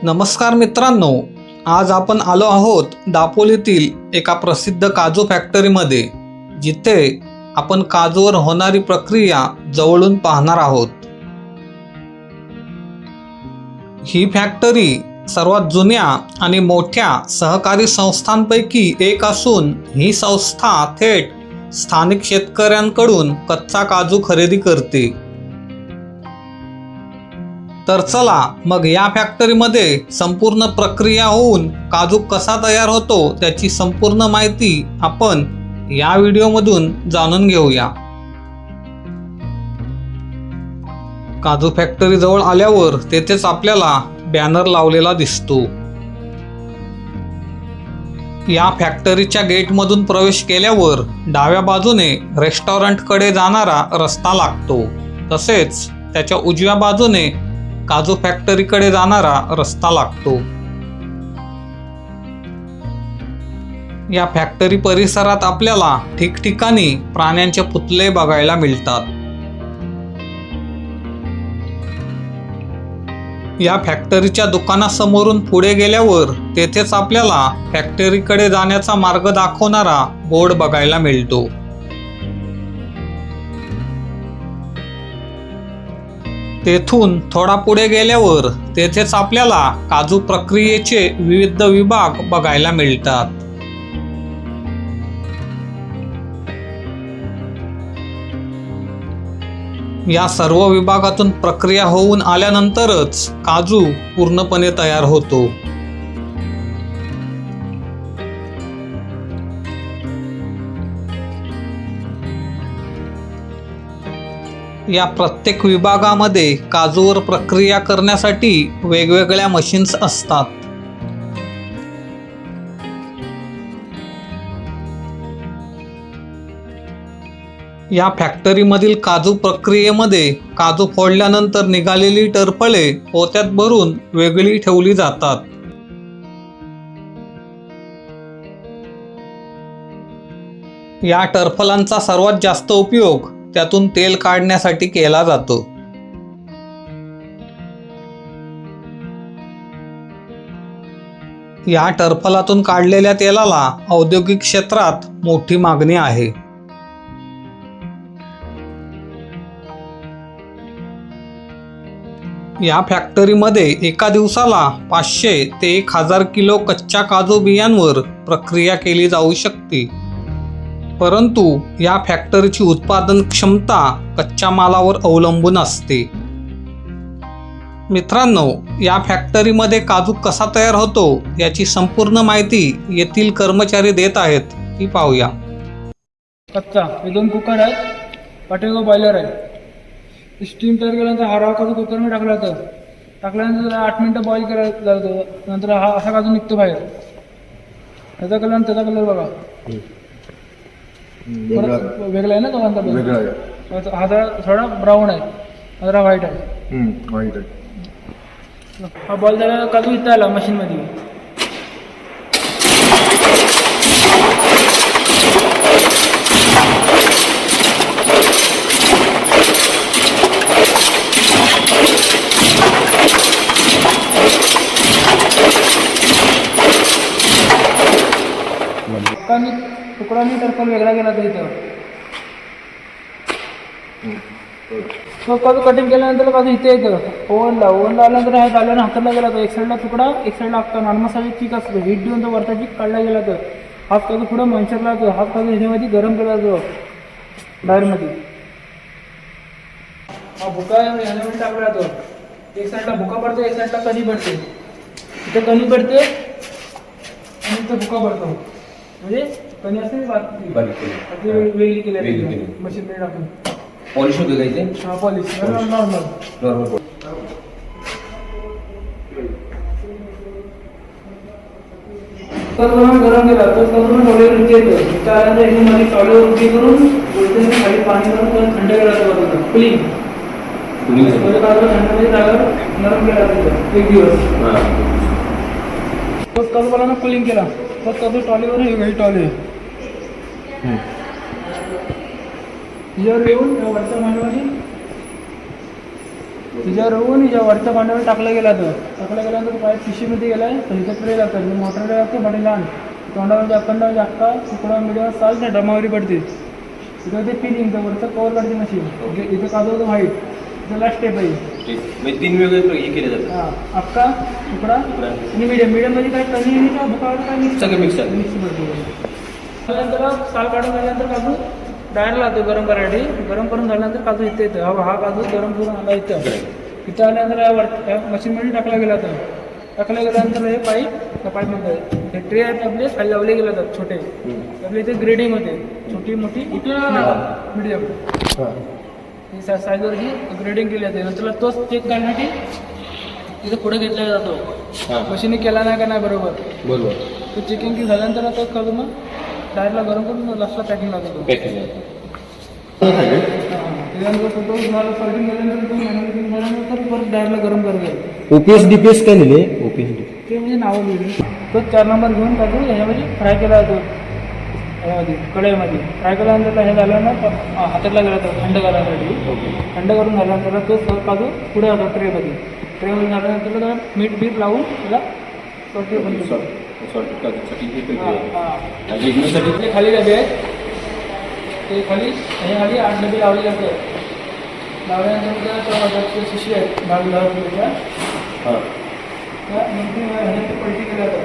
नमस्कार मित्रांनो, आज आपण आलो आहोत दापोलीतील एका प्रसिद्ध काजू फॅक्टरीमध्ये, जिथे आपण काजूवर होणारी प्रक्रिया जवळून पाहणार आहोत. ही फॅक्टरी सर्वात जुन्या आणि मोठ्या सहकारी संस्थांपैकी एक असून ही संस्था थेट स्थानिक शेतकऱ्यांकडून कच्चा काजू खरेदी करते. तर चला मग या फॅक्टरीमध्ये संपूर्ण प्रक्रिया होऊन काजू कसा तयार होतो त्याची संपूर्ण माहिती आपण या व्हिडिओमधून जाणून घेऊया. काजू फॅक्टरी जवळ आल्यावर तेथेच आपल्याला बॅनर लावलेला दिसतो. या फॅक्टरीच्या गेटमधून प्रवेश केल्यावर डाव्या बाजूने रेस्टॉरंटकडे जाणारा रस्ता लागतो. तसेच त्याच्या उजव्या बाजूने काजू फॅक्टरीकडे जाणारा रस्ता लागतो. या फॅक्टरी परिसरात आपल्याला ठिकठिकाणी प्राण्यांचे पुतळे बघायला मिळतात. या फॅक्टरीच्या दुकानासमोरून पुढे गेल्यावर तेथेच आपल्याला फॅक्टरीकडे जाण्याचा मार्ग दाखवणारा बोर्ड बघायला मिळतो. तेथून थोडा पुढे गेल्यावर तेथेच आपल्याला काजू प्रक्रियेचे विविध विभाग बघायला मिळतात. या सर्व विभागातून प्रक्रिया होऊन आल्यानंतरच काजू पूर्णपणे तयार होतो. या प्रत्येक विभागामध्ये काजूवर प्रक्रिया करण्यासाठी वेगवेगळ्या मशीन्स असतात. या फॅक्टरीमधील काजू प्रक्रियेमध्ये काजू फोडल्यानंतर निघालेली टरफळे पोत्यात भरून वेगळी ठेवली जातात. या टरफलांचा सर्वात जास्त उपयोग त्यातून तेल काढण्यासाठी केला जातो. या टरफलातून काढलेल्या तेलाला औद्योगिक क्षेत्रात मोठी मागणी आहे. या फॅक्टरीमध्ये एका दिवसाला 500 ते 1000 किलो कच्च्या काजू बियांवर प्रक्रिया केली जाऊ शकते. परंतु या फॅक्टरीची उत्पादन क्षमता कच्च्या मालावर अवलंबून असते. मित्रांनो, या फॅक्टरीमध्ये काजू कसा तयार होतो याची संपूर्ण माहिती येथील कर्मचारी देत आहेत, ती पाहूया. कच्चा हे 2 कुकर आहेत, पाठीमागे बॉयलर आहे. स्टीम तयार केल्यानंतर हा राव काजू कुकरमध्ये टाकला जातो. टाकल्यानंतर 8 मिनिटं बॉईल केला जातो. नंतर हा असा काजू निघतो बाहेर. त्याचा कलर आणि त्याचा कलर बघा वेगळा आहे ना, दोघांचा वेगळा आहे. हा थोडा ब्राऊन आहे, हा व्हाईट आहे. व्हाईट आहे. हा बॉईल झाला काजू इथं आला मशीनमध्ये. तुकडाने टरफल वेगळा गेला तर इथं तो काजू कटिंग केल्यानंतर काजू इथे येतं. ओव्हनला आल्यानंतर हा झाल्यानं हाताला गेला तर एक साईडला तुकडा एक साईडला लागतो. नॉर्मल साईड चीक असतो, हीट देऊन तो वरचा चीक काढला गेला तर हाफ काजू पुढं मंचरला जातो. हाफ काजू ह्याच्यामध्ये गरम केला जातो डायरमध्ये. हा भुका ह्याच्यामध्ये टाकला जातो. एक साईडला भुका पडतो, एक साईडला कणी पडते. इथे कणी पडते आणि इथं भुका पडतो. म्हणजे कणी असते वेगळी केली मशीनमध्ये टाकून. पॉलिश होते का इथे? हा पॉलिश नॉर्मल. गरम केला तर टॉयलेट रुटी येतं. त्यानंतर ह्याच्यामध्ये टॉयलेट रुटी करून खाली पाणी करून थंड केला जातो. कुलिंग थंडमध्ये जागा नरम केला जातो 1 दिवस. तो काजूपालानं कुलिंग केला तर काजू टॉलीवर वेगळी टॉली यावर येऊन वरच्या मांडवाने तिच्यावर होऊन हिच्या वरच्या भांड्यावर टाकला गेला तो. टाकला गेल्यानंतर पाईप पिशीमध्ये गेलाय तर इथं ट्रे लागतात मोटरला लागते भांडी लहान तोंडावर अखंड अख्खा तुकडा मिडियम साल त्या ड्रमावरी पडते. तिथं ते पिलिंग वरचं कवर काढते मशीन इथं काजू होतं व्हाईट इथं लास्ट स्टेप आहे. म्हणजे 3 वेगळे हे केले जातात. हां अख्खा तुकडा आणि मीडियममध्ये काय कमी आणि काय भुकावर काय मिक्स सगळं मिक्स आहे. मिक्स करतो. त्यानंतर साल काढून झाल्यानंतर काजू डायर लावतो गरम करायसाठी. गरम करून झाल्यानंतर काजू इथे येतं. हा काजू गरम करून आला इथं आल्यानंतर या मशीनमध्ये टाकला गेला तर टाकला गेल्यानंतर हे पाईप त्या पाईपमध्ये हे ट्रे आहेत आपले खाली लावले गेले जातात छोटे. आपले इथे ग्रेडिंग होते छोटी मोठी मीडियम ही साईजवरची ग्रेडिंग केली जाते. नंतर तोच चेक करण्यासाठी तिथं पुढे घेतला जातो. मशीनने केला नाही का नाही बरोबर तो चेकिंग झाल्यानंतर तो काजू मग डायरला गरम करून लास्टला पॅकिंग लागतो. त्याच्यानंतर फोटो तुम्हाला पॅकिंग केल्यानंतर तो मॅन्युफॅक्चरिंग झाल्यानंतर परत डायरला गरम करतो. ओपीएस डीपीएस काय लिहिले ओपीएस ते म्हणजे नावं लिहिली. तो 4 नंबर घेऊन काजू ह्याच्यामध्ये फ्राय केला जातो. ह्यामध्ये कढईमध्ये फ्राय केल्यानंतर हे झालं ना हातातला गेला जातो थंड करायसाठी. थंड करून झाल्यानंतर तो काजू पुढे होता ट्रेमध्ये झाल्यानंतर त्याला मीठ बीठ लावून त्याला सॉल्ट बनतो. ते खाली डबे आहेत ते खाली हे खाली 8 डबे लावले जातात. लावल्यानंतर शिशी आहेत 10 रुपयाच्या त्या पलटी केल्या जातात.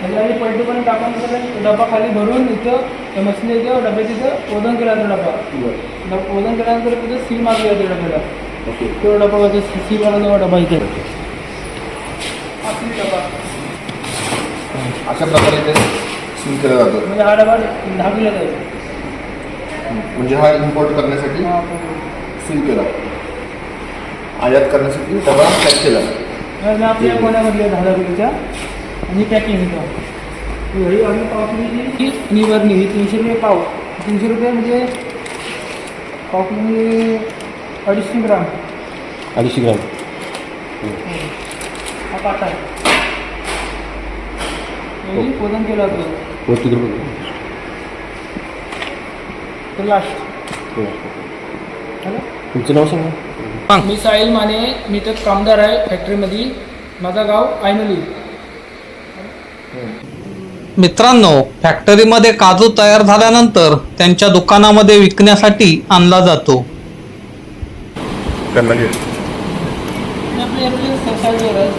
त्याच्याआधी पलटी पण टाकून डबा खाली भरून इथं मशीन येते डब्यात तिथं ओदन केला जातो. डबा ओदन केल्यानंतर तिथं सी मारली जाते डब्याला. तो डबा सी मारला डबा इथे डबा अशा प्रकारे ते सील केला जातो. म्हणजे हा डबा 10 किलो जाईल. म्हणजे हा इम्पोर्ट करण्यासाठी सील केला आयात करण्यासाठी डबा पॅक केला. आपल्या कोण्यामधल्या 10 किलोच्या आणि पॅकिंग होतं. ही आम्ही पावकिलोची ही वरणी ही 300 रुपये पाव. 300 रुपये म्हणजे पावकिलो 250 ग्राम. 250 ग्राम हा काटा आहे. वजन केला जातो. 35 रुपये तर लास्ट तुमचं नाव सांगा. मी साहिल माने. मी तर कामदार आहे फॅक्टरीमध्ये. माझं गाव ऐनोली. मित्रांनो, फॅक्टरीमध्ये काजू तयार झाल्यानंतर त्यांच्या दुकानामध्ये विकण्यासाठी आणला जातो. आपले साईजवर आहे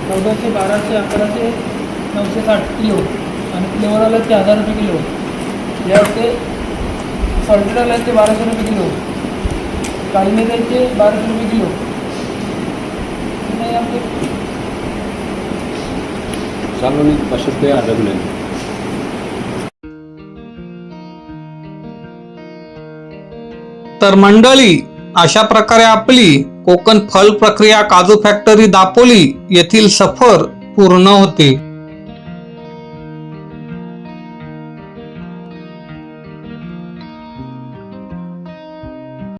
1400, 1200, 1100, 960 किलो आणि फ्लेवर आला ते 1000 रुपये किलो. यावरते सॉल्टेड आला ते 1200 रुपये किलो. काळी मिऱ्याचे 1200 रुपये किलो. नाही आपले चालू 500 रुपये अर्धा किलो. तर मंडळी, अशा प्रकारे आपली कोकण फल प्रक्रिया काजू फॅक्टरी दापोली येथील सफर पूर्ण होते.